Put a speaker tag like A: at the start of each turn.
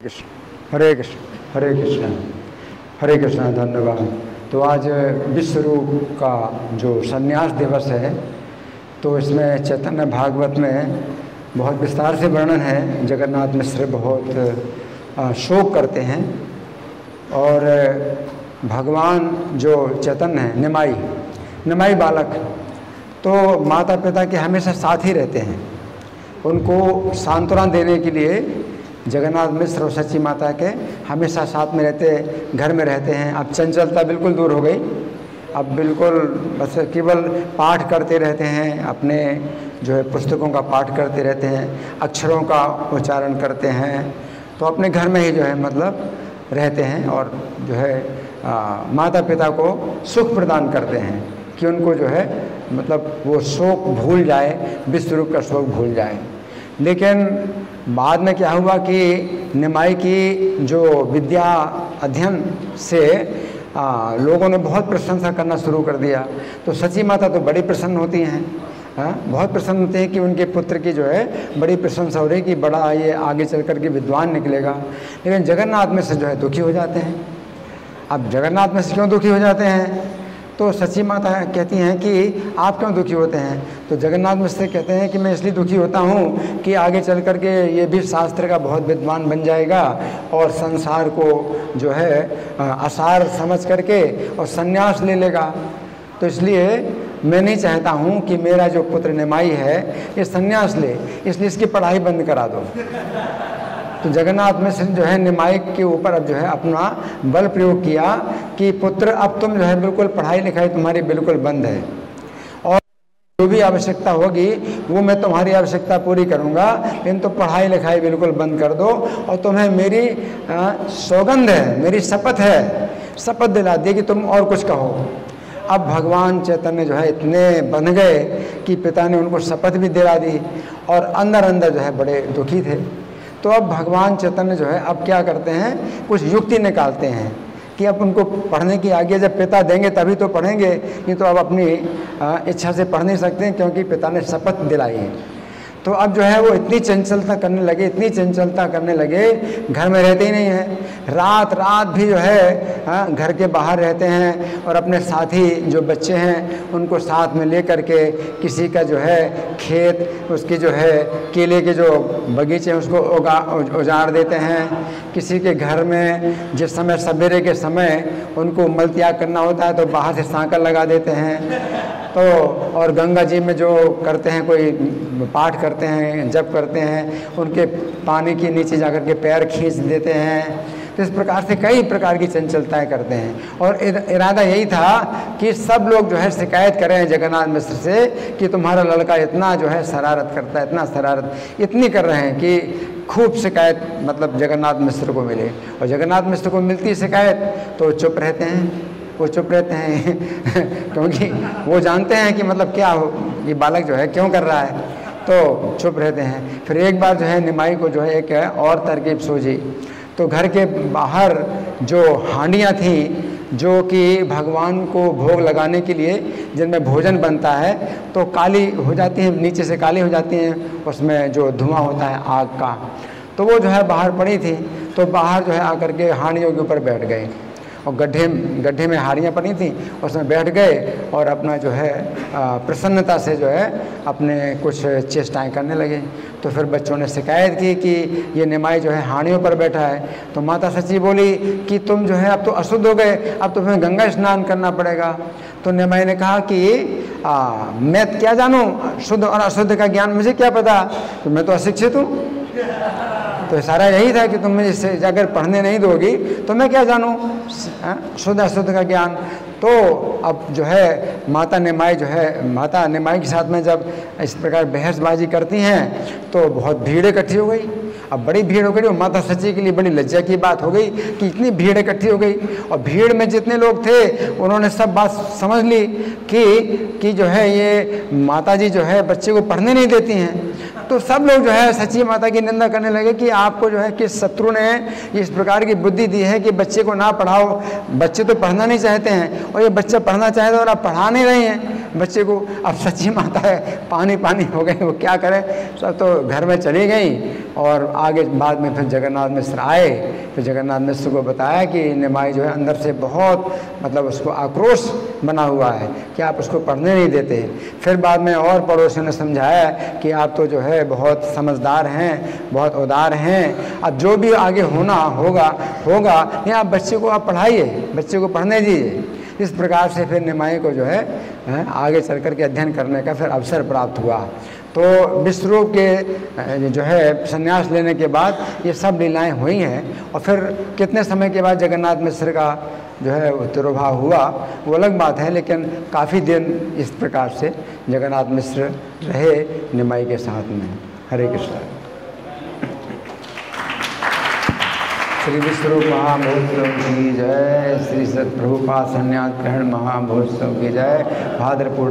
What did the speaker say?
A: कृष्ण हरे कृष्ण हरे कृष्ण हरे कृष्ण। धन्यवाद। तो आज विश्व रूप का जो संन्यास दिवस है, तो इसमें चैतन्य भागवत में बहुत विस्तार से वर्णन है। जगन्नाथ मिश्र बहुत शोक करते हैं और भगवान जो चैतन्य है, निमाई बालक, तो माता पिता के हमेशा साथ ही रहते हैं। उनको सांत्वना देने के लिए जगन्नाथ मिश्र और सच्ची माता के हमेशा साथ में रहते, घर में रहते हैं। अब चंचलता बिल्कुल दूर हो गई, अब बिल्कुल बस केवल पाठ करते रहते हैं, अपने जो है पुस्तकों का पाठ करते रहते हैं, अक्षरों का उच्चारण करते हैं। तो अपने घर में ही जो है मतलब रहते हैं और जो है माता पिता को सुख प्रदान करते हैं कि उनको जो है मतलब वो शोक भूल जाए, विश्व रूप का शोक भूल जाए। लेकिन बाद में क्या हुआ कि निमाई की जो विद्या अध्ययन से लोगों ने बहुत प्रशंसा करना शुरू कर दिया। तो सच्ची माता तो बड़ी प्रसन्न होती हैं, बहुत प्रसन्न होते हैं कि उनके पुत्र की जो है बड़ी प्रशंसा हो रही कि बड़ा ये आगे चल कर के विद्वान निकलेगा। लेकिन जगन्नाथ में से जो है दुखी हो जाते हैं। अब जगन्नाथ में से क्यों दुखी हो जाते हैं? तो सच्ची माता कहती हैं कि आप क्यों दुखी होते हैं? तो जगन्नाथ मिश्र कहते हैं कि मैं इसलिए दुखी होता हूँ कि आगे चल कर के ये भी शास्त्र का बहुत विद्वान बन जाएगा और संसार को जो है आसार समझ करके और संन्यास ले लेगा। तो इसलिए मैं नहीं चाहता हूँ कि मेरा जो पुत्र निमाई है ये संन्यास ले, इसलिए इसकी पढ़ाई बंद करा दो। तो जगन्नाथ मिश्र जो है निमाई के ऊपर अब जो है अपना बल प्रयोग किया कि पुत्र अब तुम जो है बिल्कुल पढ़ाई लिखाई तुम्हारी बिल्कुल बंद है और जो भी आवश्यकता होगी वो मैं तुम्हारी आवश्यकता पूरी करूंगा, लेकिन तो पढ़ाई लिखाई बिल्कुल बंद कर दो। और तुम्हें मेरी सौगंध है, मेरी शपथ है, शपथ दिला दी कि तुम और कुछ कहो। अब भगवान चैतन्य जो है इतने बन गए कि पिता ने उनको शपथ भी दिला दी और अंदर अंदर जो है बड़े दुखी थे। तो अब भगवान चैतन्य जो है अब क्या करते हैं, कुछ युक्ति निकालते हैं कि अब उनको पढ़ने की आज्ञा जब पिता देंगे तभी तो पढ़ेंगे, नहीं तो अब अपनी इच्छा से पढ़ नहीं सकते क्योंकि पिता ने शपथ दिलाई है। तो अब जो है वो इतनी चंचलता करने लगे, घर में रहते ही नहीं हैं। रात रात भी जो है घर के बाहर रहते हैं और अपने साथी जो बच्चे हैं उनको साथ में ले करके किसी का जो है खेत, उसकी जो है केले के जो बगीचे हैं उसको उजाड़ देते हैं। किसी के घर में जिस समय सवेरे के समय उनको मल त्याग करना होता है तो बाहर से सांकल लगा देते हैं। तो और गंगा जी में जो करते हैं, कोई पाठ करते हैं, जप करते हैं, उनके पानी के नीचे जाकर के पैर खींच देते हैं। तो इस प्रकार से कई प्रकार की चंचलताएं करते हैं और इरादा यही था कि सब लोग जो है शिकायत करें जगन्नाथ मिश्र से कि तुम्हारा लड़का इतना जो है शरारत करता है, इतना शरारत इतनी कर रहे हैं कि खूब शिकायत मतलब जगन्नाथ मिश्र को मिले। और जगन्नाथ मिश्र को मिलती शिकायत तो चुप रहते हैं, वो चुप रहते हैं क्योंकि वो जानते हैं कि मतलब क्या हो, ये बालक जो है क्यों कर रहा है, तो चुप रहते हैं। फिर एक बार जो है निमाई को जो है एक और तरकीब सूझी। तो घर के बाहर जो हांडियाँ थीं जो कि भगवान को भोग लगाने के लिए जिनमें भोजन बनता है तो काली हो जाती हैं, नीचे से काली हो जाती हैं, उसमें जो धुआं होता है आग का, तो वो जो है बाहर पड़ी थी। तो बाहर जो है आकर के हांडियों के ऊपर बैठ गए और गड्ढे में हाड़ियाँ पड़ी थी, उसमें बैठ गए और अपना जो है प्रसन्नता से जो है अपने कुछ चेष्टाएं करने लगे। तो फिर बच्चों ने शिकायत की कि ये निमाई जो है हाड़ियों पर बैठा है। तो माता सच्ची बोली कि तुम जो है अब तो अशुद्ध हो गए, अब तुम्हें गंगा स्नान करना पड़ेगा। तो निमाई ने कहा कि मैं क्या जानूँ, शुद्ध और अशुद्ध का ज्ञान मुझे क्या पता, तो मैं तो अशिक्षित हूँ। तो इशारा यही था कि तुम मुझे इससे जाकर पढ़ने नहीं दोगी तो मैं क्या जानूँ शुद्ध अशुद्ध का ज्ञान। तो अब जो है माता निमाई के साथ में जब इस प्रकार बहसबाजी करती हैं तो बहुत भीड़ इकट्ठी हो गई। अब बड़ी भीड़ हो गई और माता सच्ची के लिए बड़ी लज्जा की बात हो गई कि इतनी भीड़ इकट्ठी हो गई और भीड़ में जितने लोग थे उन्होंने सब बात समझ ली कि जो है ये माता जी जो है बच्चे को पढ़ने नहीं देती हैं। तो सब लोग जो है सच्ची माता की निंदा करने लगे कि आपको जो है किस शत्रु ने इस प्रकार की बुद्धि दी है कि बच्चे को ना पढ़ाओ, बच्चे तो पढ़ना नहीं चाहते हैं और ये बच्चा पढ़ना चाहते और आप पढ़ा नहीं रहे हैं। बच्चे को अब सच्ची माता है पानी पानी हो गए, वो क्या करें, सब तो घर में चली गई। और आगे बाद में फिर जगन्नाथ मिश्र आए, फिर जगन्नाथ मिश्र को बताया कि निमाई जो है अंदर से बहुत मतलब उसको आक्रोश बना हुआ है कि आप उसको पढ़ने नहीं देते। फिर बाद में और पड़ोसियों ने समझाया कि आप तो जो है बहुत समझदार हैं, बहुत उदार हैं, अब जो भी आगे होना होगा नहीं, आप बच्चे को आप पढ़ाइए, बच्चे को पढ़ने दीजिए। इस प्रकार से फिर निमाई को जो है आगे चल कर के अध्ययन करने का फिर अवसर प्राप्त हुआ। तो विश्वरूप के जो है संन्यास लेने के बाद ये सब लीलाएं हुई हैं। और फिर कितने समय के बाद जगन्नाथ मिश्र का जो है तिरोभाव हुआ वो अलग बात है, लेकिन काफ़ी दिन इस प्रकार से जगन्नाथ मिश्र रहे निमाई के साथ में। हरे कृष्ण। श्री विश्वरूप महामहोत्सव की जय। श्री सतप्रभुपाद संन्यास ग्रहण महामहोत्सव की जय। भाद्रपूर्ण